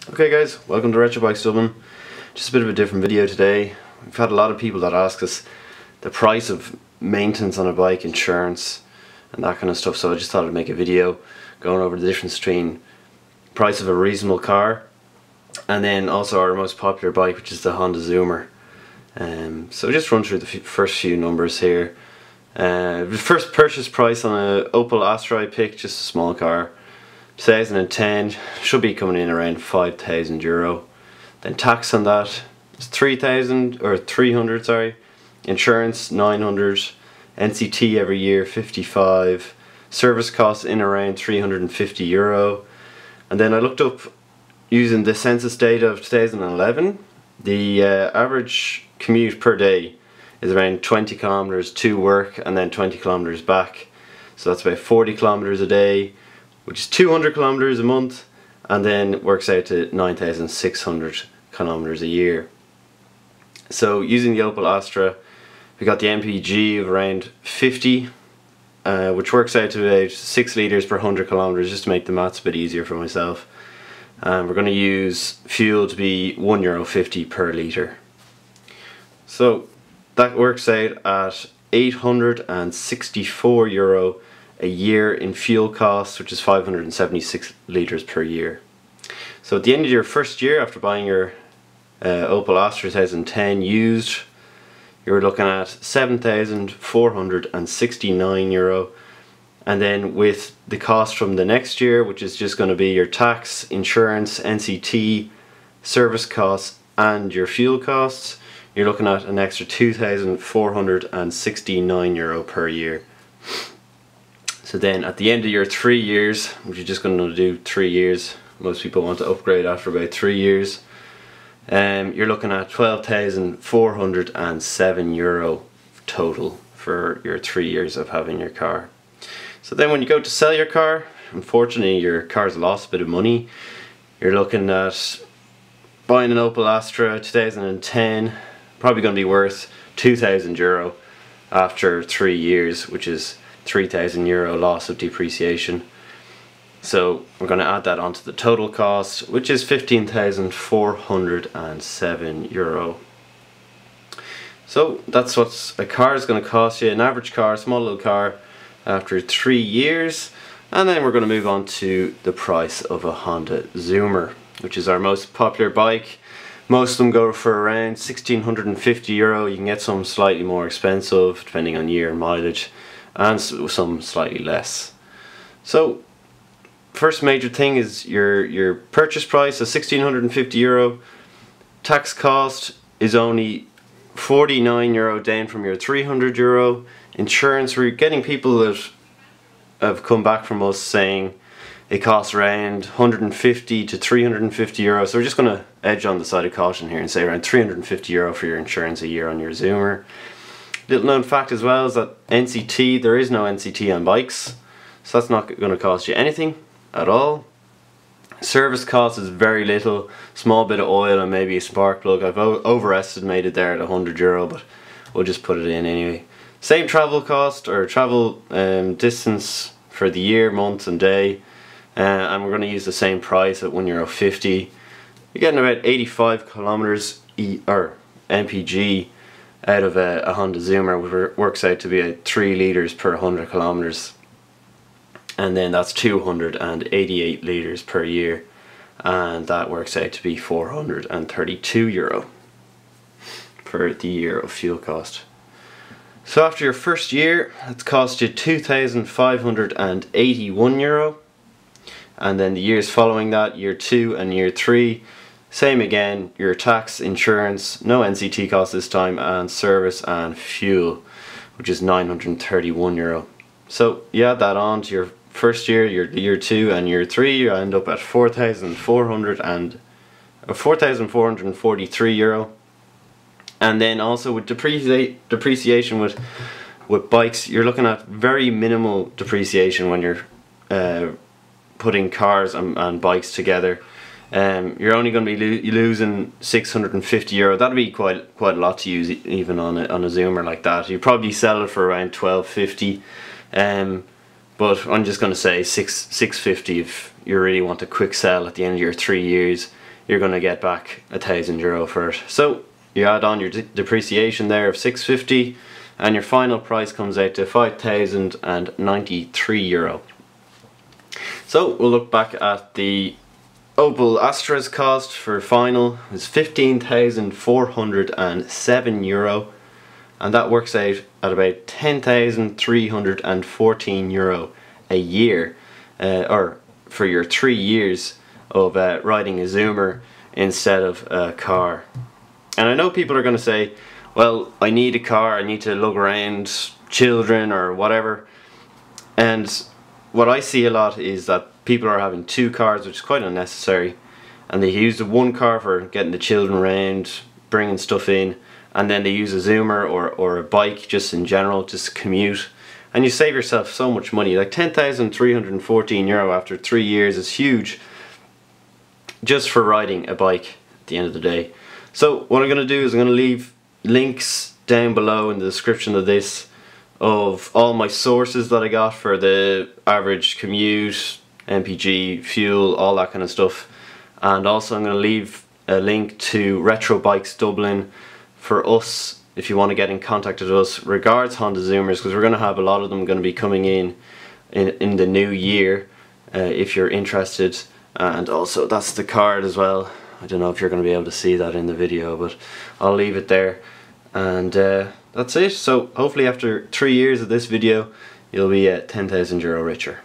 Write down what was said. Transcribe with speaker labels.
Speaker 1: Okay guys, welcome to Retro Bikes Dublin. Just a bit of a different video today. We've had a lot of people that ask us the price of maintenance on a bike, insurance and that kind of stuff, so I just thought I'd make a video going over the difference between price of a reasonable car and then also our most popular bike, which is the Honda Zoomer. So just run through the first few numbers here. The first purchase price on a Opel Astra I picked, just a small car, 2010, should be coming in around €5,000. Then tax on that is 300, sorry. Insurance 900, NCT every year 55, service costs in around €350. And then I looked up, using the census data of 2011, the average commute per day is around 20 kilometers to work and then 20 kilometers back. So that's about 40 kilometers a day, which is 200 kilometers a month, and then works out to 9,600 kilometers a year. So using the Opel Astra, we got the MPG of around 50, which works out to about 6 litres per 100 kilometers, just to make the maths a bit easier for myself. And we're going to use fuel to be €1.50 per litre. So that works out at €864 a year in fuel costs, which is 576 litres per year. So at the end of your first year after buying your Opel Astra 2010 used, you're looking at €7,469, and then with the cost from the next year, which is just going to be your tax, insurance, NCT, service costs and your fuel costs, you're looking at an extra €2,469 per year. So then at the end of your 3 years, which you're just going to do 3 years, most people want to upgrade after about 3 years, you're looking at €12,407 total for your 3 years of having your car. So then when you go to sell your car, unfortunately your car's lost a bit of money. You're looking at buying an Opel Astra 2010, probably going to be worth €2,000 after 3 years, which is €3,000 loss of depreciation. So we're going to add that onto the total cost, which is €15,407. So that's what a car is going to cost you, an average car, small little car, after 3 years. And then we're going to move on to the price of a Honda Zoomer, which is our most popular bike. Most of them go for around €1,650. You can get some slightly more expensive depending on year and mileage, and some slightly less. So first major thing is your purchase price of €1,650. Tax cost is only €49 down from your €300. Insurance, we're getting people that have come back from us saying it costs around €150 to €350. So we're just going to edge on the side of caution here and say around €350 for your insurance a year on your Zoomer. Little known fact as well is that NCT, there is no NCT on bikes, so that's not going to cost you anything at all. Service cost is very little, small bit of oil and maybe a spark plug. I've overestimated there at €100, but we'll just put it in anyway. Same travel cost or travel distance for the year, month and day, and we're going to use the same price at €1.50. You're getting about 85 kilometers or MPG out of a Honda Zoomer, which works out to be at 3 litres per 100 kilometers, and then that's 288 litres per year, and that works out to be €432 for the year of fuel cost. So after your first year, it's cost you €2,581, and then the years following that, year 2 and year 3, same again, your tax, insurance, no NCT cost this time, and service and fuel, which is €931. So you add that on to your first year, your year 2 and year 3, you end up at €4,443. And then also with depreciation with bikes, you're looking at very minimal depreciation when you're putting cars and bikes together. You're only going to be losing €650. That'd be quite a lot to use even on a Zoomer like that. You'd probably sell it for around $1,250. But I'm just going to say $650 if you really want a quick sell at the end of your 3 years. you're going to get back €1,000 for it. So you add on your depreciation there of €650, and your final price comes out to €5,093. So we'll look back at the Opel Astra's cost for final is €15,407, and that works out at about €10,314 a year, or for your 3 years of riding a Zoomer instead of a car. And I know people are going to say, well, I need a car, I need to look around, children or whatever. And what I see a lot is that people are having 2 cars, which is quite unnecessary, and they use the 1 car for getting the children around, bringing stuff in, and then they use a Zoomer or a bike just in general, just commute, and you save yourself so much money. Like €10,314 after 3 years is huge just for riding a bike at the end of the day. So what I'm going to do is I'm going to leave links down below in the description of this of all my sources that I got for the average commute, MPG, fuel, all that kind of stuff. And also I'm going to leave a link to Retro Bikes Dublin for us if you want to get in contact with us regards Honda Zoomers, because we're going to have a lot of them going to be coming in the new year if you're interested. And also that's the card as well. I don't know if you're going to be able to see that in the video, but I'll leave it there. And that's it. So hopefully after 3 years of this video you'll be €10,000 richer.